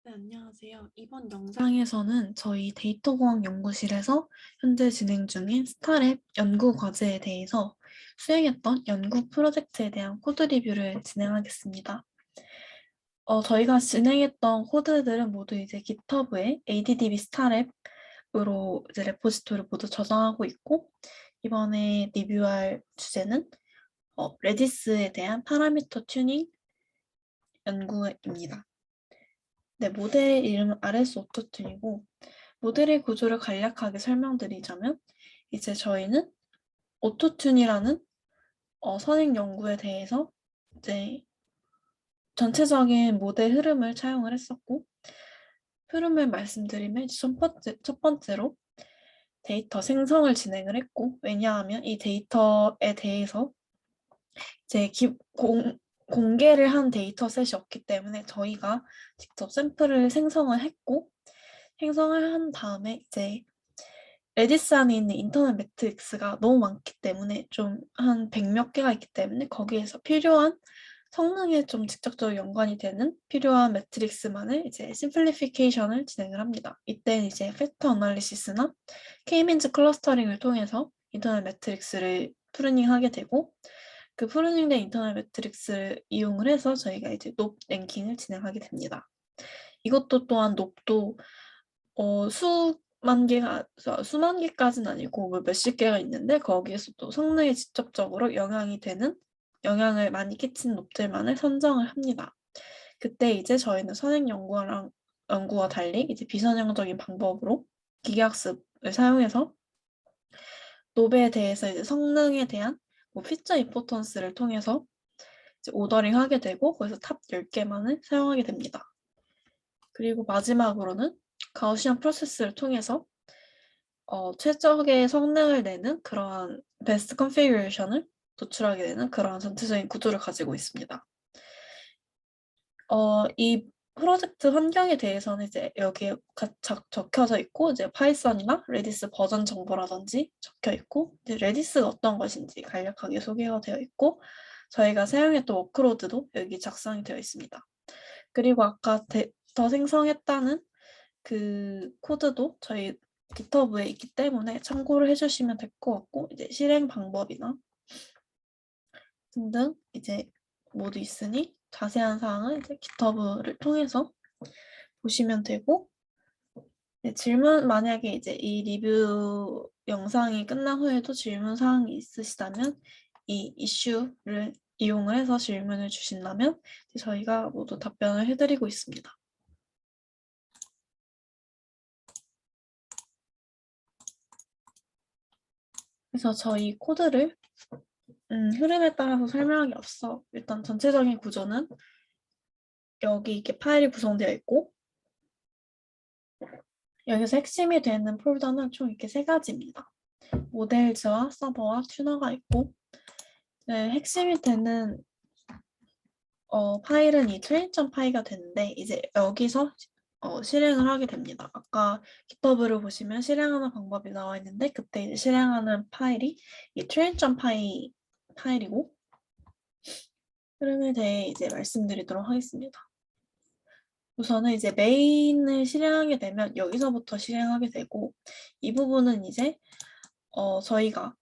네, 안녕하세요. 이번 영상에서는 저희 데이터공학 연구실에서 현재 진행 중인 스타랩 연구 과제에 대해서 수행했던 연구 프로젝트에 대한 코드 리뷰를 진행하겠습니다. 저희가 진행했던 코드들은 모두 이제 GitHub에 ADDB 스타랩으로 이제 레포지토리를 모두 저장하고 있고, 이번에 리뷰할 주제는 레디스에 대한 파라미터 튜닝 연구입니다. 네, 모델 이름은 RS 오토튠이고, 모델의 구조를 간략하게 설명드리자면, 이제 저희는 오토튠이라는 선행 연구에 대해서 이제 전체적인 모델 흐름을 차용을 했었고, 흐름을 말씀드리면 이제 첫 번째로 데이터 생성을 진행을 했고, 왜냐하면 이 데이터에 대해서 이제 공개를 한 데이터셋이 없기 때문에 저희가 직접 샘플을 생성을 했고, 생성을 한 다음에 이제 레디스 안에 있는 인터넷 매트릭스가 너무 많기 때문에 좀 한 100몇 개가 있기 때문에 거기에서 필요한 성능에 좀 직접적으로 연관이 되는 필요한 매트릭스만을 이제 심플리피케이션을 진행을 합니다. 이때는 이제 팩터 어널리시스나 K-민즈 클러스터링을 통해서 인터넷 매트릭스를 프루닝하게 되고, 그 프루닝된 인터넷 매트릭스를 이용을 해서 저희가 이제 높 랭킹을 진행하게 됩니다. 이것도 또한 높도 수만 개까지는 아니고 뭐 몇십 개가 있는데, 거기에서 또 성능에 직접적으로 영향을 많이 끼친 롭들만을 선정을 합니다. 그때 이제 저희는 연구와 달리 이제 비선형적인 방법으로 기계학습을 사용해서 롭에 대해서 이제 성능에 대한 뭐 피처 임포턴스를 통해서 이제 오더링 하게 되고, 거기서 탑 10개만을 사용하게 됩니다. 그리고 마지막으로는 가우시안 프로세스를 통해서 최적의 성능을 내는 그러한 베스트 컨피규레이션을 도출하게 되는 그러한 전체적인 구조를 가지고 있습니다. 이 프로젝트 환경에 대해서는 이제 여기에 적혀져 있고, 이제 파이썬이나 레디스 버전 정보라든지 적혀 있고, 이제 레디스가 어떤 것인지 간략하게 소개가 되어 있고, 저희가 사용했던 워크로드도 여기 작성이 되어 있습니다. 그리고 아까 더 생성했다는 그 코드도 저희 GitHub에 있기 때문에 참고를 해주시면 될 것 같고, 이제 실행 방법이나 등등 이제 모두 있으니 자세한 사항은 이제 GitHub를 통해서 보시면 되고, 만약에 이제 이 리뷰 영상이 끝난 후에도 질문 사항이 있으시다면 이 이슈를 이용을 해서 질문을 주신다면 저희가 모두 답변을 해드리고 있습니다. 그래서 저희 코드를 흐름에 따라서 설명하기 앞서 일단 전체적인 구조는 여기 이렇게 파일이 구성되어 있고, 여기서 핵심이 되는 폴더는 총 이렇게 세 가지입니다. 모델즈와 서버와 튜너가 있고, 네, 핵심이 되는 파일은 이 train.py가 되는데, 이제 여기서 실행을 하게 됩니다. 아까 GitHub를 보시면 실행하는 방법이 나와 있는데, 그때 이제 실행하는 파일이 이 train.py 파일이고, 흐름에 대해 이제 말씀드리도록 하겠습니다. 우선은 이제 메인을 실행하게 되면 여기서부터 실행하게 되고, 이 부분은 이제 저희가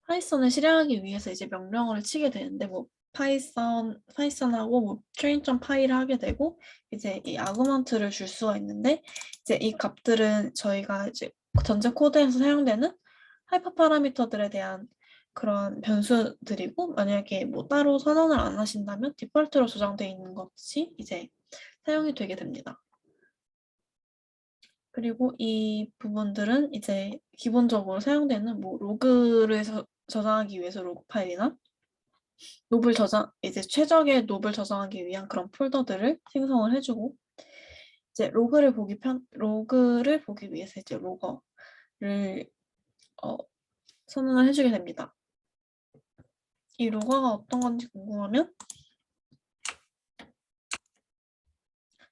파이썬을 실행하기 위해서 이제 명령어를 치게 되는데, 뭐 파이썬하고 뭐 train.py를 하게 되고, 이제 이 아구먼트를 줄 수가 있는데, 이제 이 값들은 저희가 이제 전체 코드에서 사용되는 하이퍼 파라미터들에 대한 그런 변수들이고, 만약에 뭐 따로 선언을 안 하신다면 디폴트로 저장되어 있는 것이 이제 사용이 되게 됩니다. 그리고 이 부분들은 이제 기본적으로 사용되는 뭐 로그를 저장하기 위해서 로그 파일이나 이제 최적의 롭을 저장하기 위한 그런 폴더들을 생성을 해주고, 이제 로그를 보기 위해서 이제 로거를 선언을 해주게 됩니다. 이 로거가 어떤 건지 궁금하면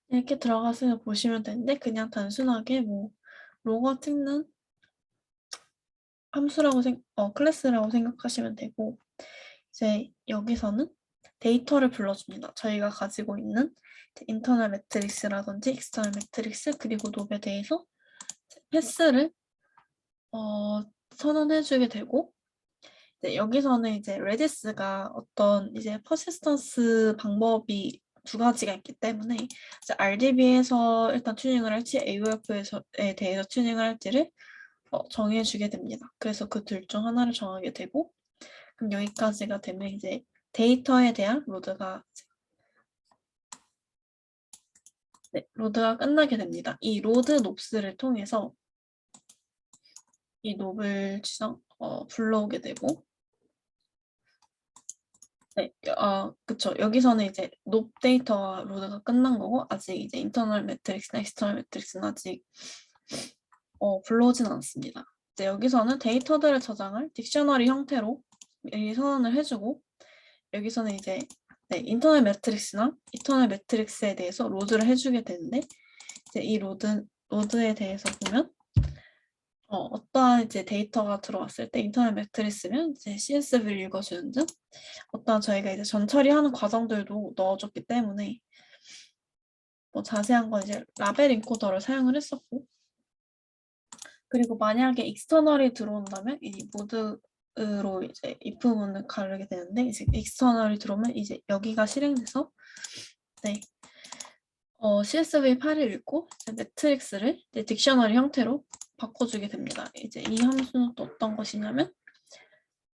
이렇게 들어가서 보시면 되는데, 그냥 단순하게 뭐 로거 찍는 함수라고 클래스라고 생각하시면 되고, 이제 여기서는 데이터를 불러줍니다. 저희가 가지고 있는 인터널 매트릭스라든지 익스터널 매트릭스 그리고 롭에 대해서 패스를 선언해주게 되고 이제 여기서는 이제 레디스가 어떤 이제 퍼시스턴스 방법이 두 가지가 있기 때문에 이제 RDB에서 일단 튜닝을 할지 AOF에 대해서 튜닝을 할지를 정해주게 됩니다. 그래서 그 둘 중 하나를 정하게 되고 그럼 여기까지가 되면 이제 데이터에 대한 로드가 끝나게 됩니다. 이 로드 롭스를 통해서 이 롭을 불러오게 되고 네, 그쵸. 여기서는 이제 롭 데이터와 로드가 끝난 거고 아직 이제 인터널 매트릭스나 익스터널 매트릭스는 아직 불러오진 않습니다. 이제 여기서는 데이터들을 저장할 딕셔너리 형태로 미리 선언을 해주고 여기서는 이제 인터널 매트릭스나 이터널 매트릭스에 대해서 로드를 해주게 되는데 이제 이 로드에 대해서 보면 어떠한 이제 데이터가 들어왔을 때 인터넷 매트리스면 이제 CSV를 읽어주는 등 어떠한 저희가 이제 전처리하는 과정들도 넣어줬기 때문에 뭐 자세한 건 이제 라벨 인코더를 사용을 했었고 그리고 만약에 익스터널이 들어온다면 이 모드로 이제 이 부분을 가르게 되는데 이제 익스터널이 들어오면 이제 여기가 실행돼서 CSV 파일을 읽고 이제 매트릭스를 이제 딕셔너리 형태로 바꿔주게 됩니다. 이제 이 함수는 또 어떤 것이냐면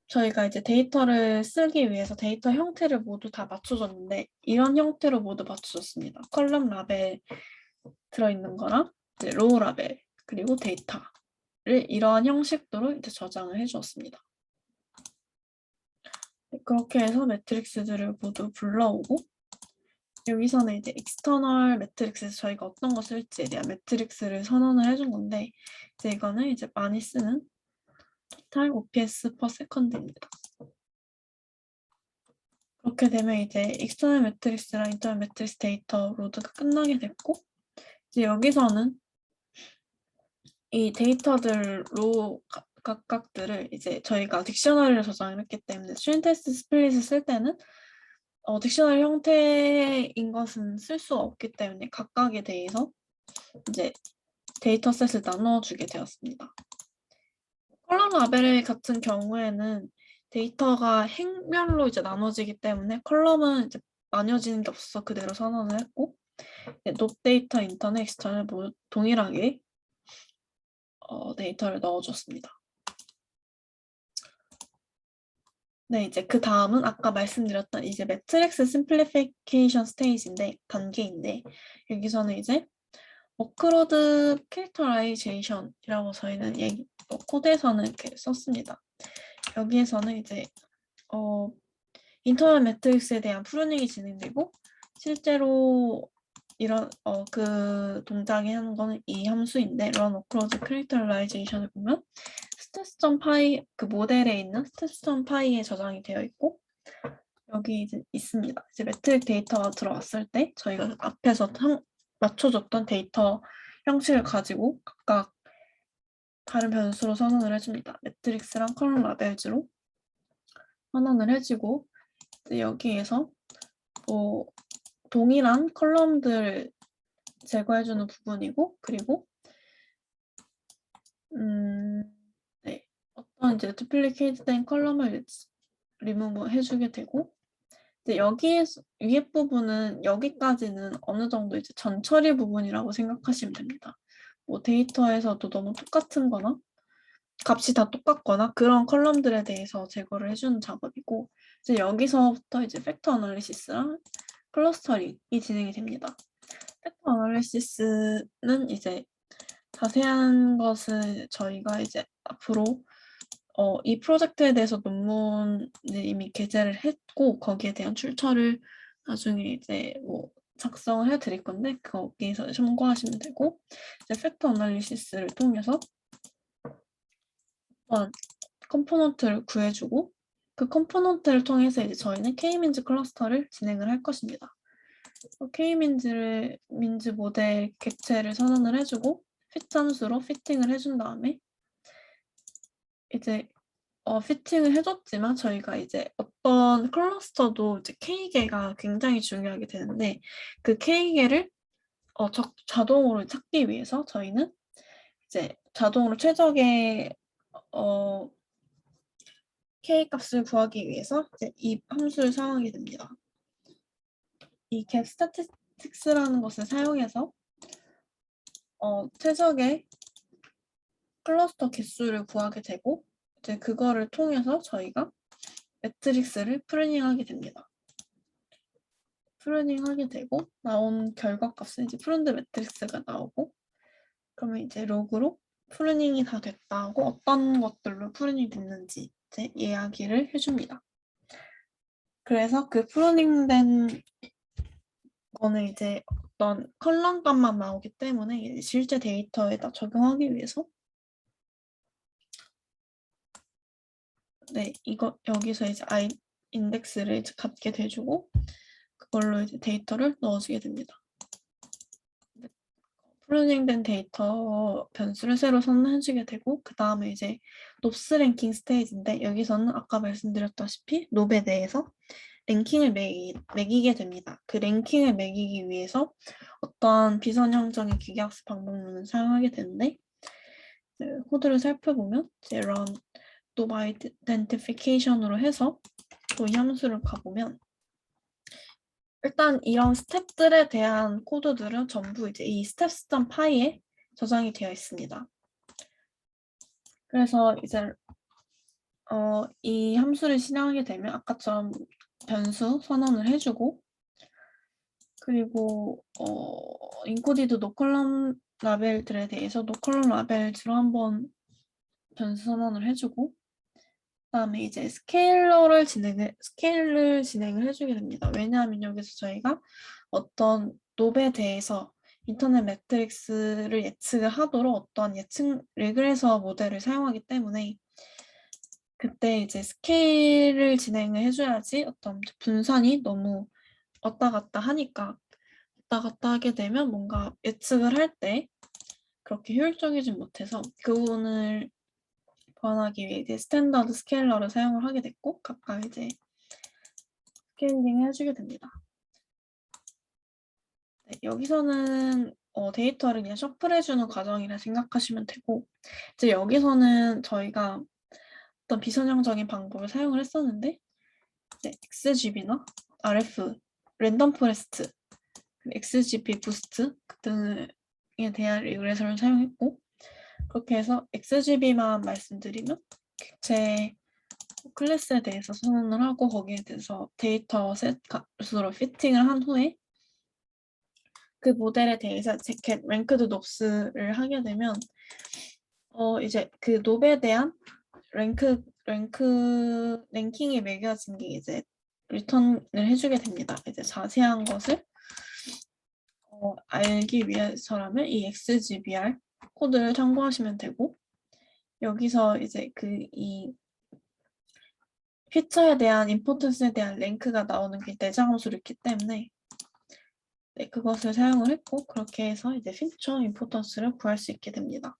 저희가 이제 데이터를 쓰기 위해서 데이터 형태를 모두 다 맞춰줬는데 이런 형태로 모두 맞춰줬습니다. 컬럼 라벨 들어있는 거랑 이제 로우 라벨 그리고 데이터를 이러한 형식으로 이제 저장을 해주었습니다. 그렇게 해서 매트릭스들을 모두 불러오고 여기서는 이제 익스터널 매트릭스에서 저희가 어떤 거 쓸지에 대한 매트릭스를 선언을 해준 건데 이제 이거는 이제 많이 쓰는 total OPS per second입니다. 그렇게 되면 이제 익스터널 매트릭스랑 인터널 매트릭스 데이터 로드가 끝나게 됐고 이제 여기서는 이 데이터들로 각각들을 이제 저희가 딕셔너리를 저장을 했기 때문에 스트링 테스트 스플릿을 쓸 때는 딕셔너리 형태인 것은 쓸 수가 없기 때문에 각각에 대해서 이제 데이터셋을 나눠주게 되었습니다. 컬럼 라벨 같은 경우에는 데이터가 행별로 이제 나눠지기 때문에 컬럼은 이제 나뉘어지는 게 없어서 그대로 선언을 했고 롭 데이터, 인터넷, 익스터널 모두 동일하게 데이터를 넣어줬습니다. 네, 이제 그 다음은 아까 말씀드렸던 이제 매트릭스 심플리피케이션 스테이지인데 단계인데 여기서는 이제 워크로드 캐릭터라이제이션이라고 저희는 코드에서는 이렇게 썼습니다. 여기에서는 이제 인터널 매트릭스에 대한 프루닝이 진행되고 실제로 이런 그 동작이 하는 거는 이 함수인데 run across characterization을 보면 stats.py 그 모델에 있는 stats.py에 저장이 되어 있고 여기 이제 있습니다. 이제 매트릭 데이터가 들어왔을 때 저희가 앞에서 맞춰줬던 데이터 형식을 가지고 각각 다른 변수로 선언을 해줍니다. 매트릭스랑 컬럼 라벨즈로 선언을 해주고 여기에서 뭐 동일한 컬럼들 제거해주는 부분이고 그리고 어떤 이제 duplicate된 컬럼을 리무브 해주게 되고 이제 여기에서 위에 부분은 여기까지는 어느 정도 이제 전처리 부분이라고 생각하시면 됩니다. 뭐 데이터에서도 너무 똑같은 거나 값이 다 똑같거나 그런 컬럼들에 대해서 제거를 해주는 작업이고 이제 여기서부터 이제 팩터 어널리시스랑 클러스터링이 진행이 됩니다. 팩터 어널리시스는 이제 자세한 것은 저희가 이제 앞으로 이 프로젝트에 대해서 논문을 이미 게재를 했고 거기에 대한 출처를 나중에 이제 뭐 작성을 해드릴 건데 거기에서 참고하시면 되고 이제 팩터 어널리시스를 통해서 어떤 컴포넌트를 구해주고 그 컴포넌트를 통해서 이제 저희는 K-민즈 클러스터를 진행을 할 것입니다. K-민즈 모델 객체를 선언을 해주고 핏 함수로 피팅을 해준 다음에 이제 피팅을 해줬지만 저희가 이제 어떤 클러스터도 이제 K개가 굉장히 중요하게 되는데 그 K개를 자동으로 찾기 위해서 저희는 이제 자동으로 최적의 K 값을 구하기 위해서 이제 이 함수를 사용하게 됩니다. 이 getStatistics라는 것을 사용해서 최적의 클러스터 개수를 구하게 되고 이제 그거를 통해서 저희가 매트릭스를 프루닝하게 됩니다. 프루닝하게 되고 나온 결과값은 이제 프룬드 매트릭스가 나오고 그러면 이제 로그로 프루닝이 다 됐다고 어떤 것들로 프루닝 됐는지 이제 이야기를 해줍니다. 그래서 그 프루닝된 거는 이제 어떤 컬럼값만 나오기 때문에 실제 데이터에다 적용하기 위해서 여기서 이제 인덱스를 이제 갖게 돼주고 그걸로 이제 데이터를 넣어주게 됩니다. 프루닝된 데이터 변수를 새로 선언해주게 되고 그 다음에 이제 롭스 랭킹 스테이지인데 여기서는 아까 말씀드렸다시피 롭에 대해서 랭킹을 매기게 됩니다. 그 랭킹을 매기기 위해서 어떤 비선형적인 기계학습 방법론을 사용하게 되는데 코드를 살펴보면 이제 run 또 identification으로 해서 또 이 함수를 가보면 일단 이런 스텝들에 대한 코드들은 전부 이제 이 steps.py에 저장이 되어 있습니다. 그래서 이제 이 함수를 실행하게 되면 아까처럼 변수 선언을 해주고 그리고 인코디드 노컬럼 라벨들에 대해서 노컬럼 라벨즈로 한번 변수 선언을 해주고 그다음에 이제 스케일을 진행을 해주게 됩니다. 왜냐하면 여기서 저희가 어떤 롭에 대해서 인터넷 매트릭스를 예측을 하도록 어떤 예측 리그레서 모델을 사용하기 때문에 그때 이제 스케일을 진행을 해줘야지 어떤 분산이 너무 왔다 갔다 하니까 왔다 갔다 하게 되면 뭔가 예측을 할 때 그렇게 효율적이지 못해서 그 부분을 보완하기 위해 이제 스탠다드 스케일러를 사용을 하게 됐고 각각 이제 스케일링을 해주게 됩니다. 네, 여기서는 데이터를 그냥 셔플해주는 과정이라 생각하시면 되고 이제 여기서는 저희가 어떤 비선형적인 방법을 사용을 했었는데 이제 XGB나 RF, 랜덤 포레스트, XGB 부스트 등에 대한 리그레서를 사용했고 그렇게 해서 XGB만 말씀드리면 객체 클래스에 대해서 선언을 하고 거기에 대해서 데이터 셋 값으로 피팅을 한 후에 그 모델에 대해서 get ranked nops를 하게 되면 이제 그 롭에 대한 랭킹이 매겨진 게 이제 리턴을 해주게 됩니다. 이제 자세한 것을 알기 위해서라면 이 XGBR 코드를 참고하시면 되고 여기서 이제 이 피처에 대한 임포턴스에 대한 랭크가 나오는 게 내장 함수로 있기 때문에 네, 그것을 사용을 했고 그렇게 해서 이제 피처 임포턴스를 구할 수 있게 됩니다.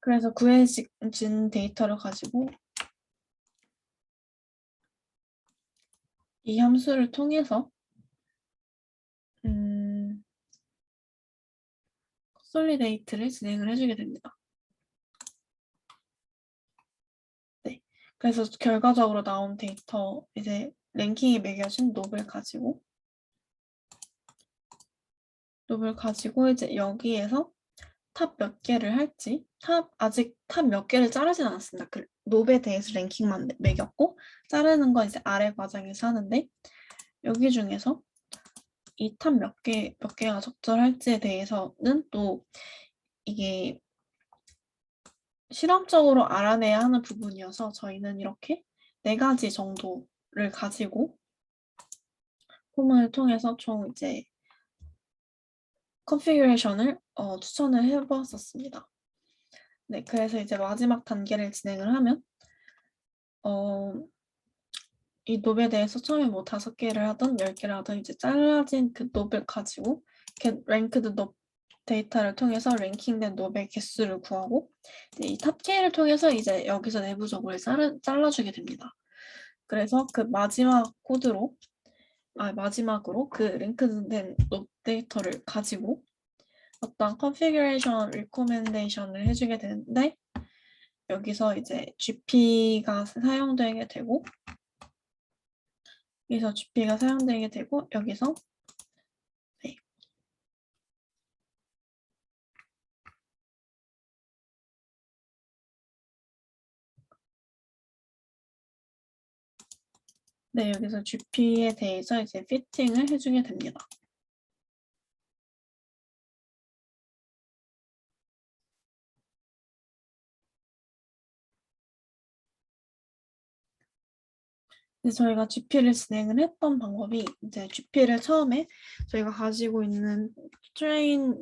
그래서 구해진 데이터를 가지고 이 함수를 통해서 컨솔리데이트를 진행을 해주게 됩니다. 네, 그래서 결과적으로 나온 데이터 이제 랭킹이 매겨진 롭을 가지고 이제 여기에서 탑 몇 개를 할지 아직 탑 몇 개를 자르진 않았습니다. 그 롭에 대해서 랭킹만 매겼고 자르는 건 이제 아래 과정에서 하는데 여기 중에서 이 탑 몇 개가 적절할지에 대해서는 또 이게 실험적으로 알아내야 하는 부분이어서 저희는 이렇게 4가지 정도를 가지고 폼을 통해서 총 이제 컨피규레이션을 추천을 해보았었습니다. 네, 그래서 이제 마지막 단계를 진행을 하면 이 롭에 대해서 처음에 뭐 5개를 하던 10개를 하던 이제 잘라진 그 롭을 가지고 get ranked 데이터를 통해서 랭킹된 놉의 개수를 구하고 이 탑K를 통해서 이제 여기서 내부적으로 잘라주게 됩니다. 그래서 그 마지막으로 그 링크된 놉 데이터를 가지고 어떤 configuration recommendation을 해주게 되는데 여기서 이제 GP가 사용되게 되고 여기서 여기서 GP에 대해서 이제 피팅을 해주게 됩니다. 저희가 GP를 진행을 했던 방법이 이제 GP를 처음에 저희가 가지고 있는 트레인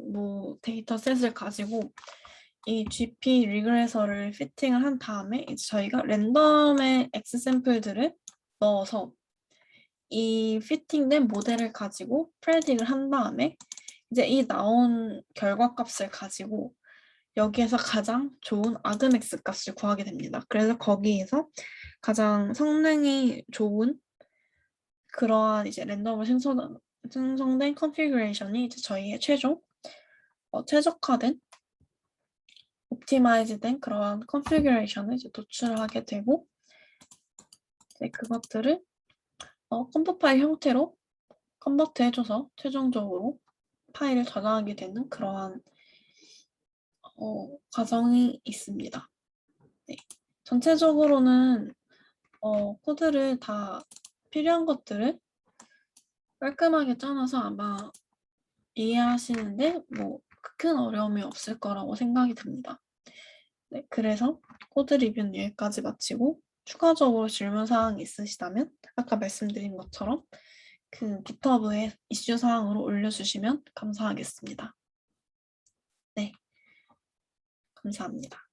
데이터셋을 가지고 이 GP 리그레서를 피팅을 한 다음에 이제 저희가 랜덤의 X 샘플들을 넣어서 이 피팅된 모델을 가지고 프레딕을 한 다음에 이제 이 나온 결과값을 가지고 여기에서 가장 좋은 아그맥스 값을 구하게 됩니다. 그래서 거기에서 가장 성능이 좋은 그러한 이제 랜덤으로 생성된 컨피그레이션이 이제 저희의 최종 최적화된 옵티마이즈된 그러한 컨피그레이션을 이제 도출하게 되고 이제 그것들을 컴포 파일 형태로 컨버트 해줘서 최종적으로 파일을 저장하게 되는 그러한 과정이 있습니다. 네. 전체적으로는 코드를 다 필요한 것들을 깔끔하게 짜놔서 아마 이해하시는데 큰 어려움이 없을 거라고 생각이 듭니다. 네, 그래서 코드 리뷰는 여기까지 마치고 추가적으로 질문사항이 있으시다면 아까 말씀드린 것처럼 그 GitHub에 이슈 사항으로 올려주시면 감사하겠습니다. 네, 감사합니다.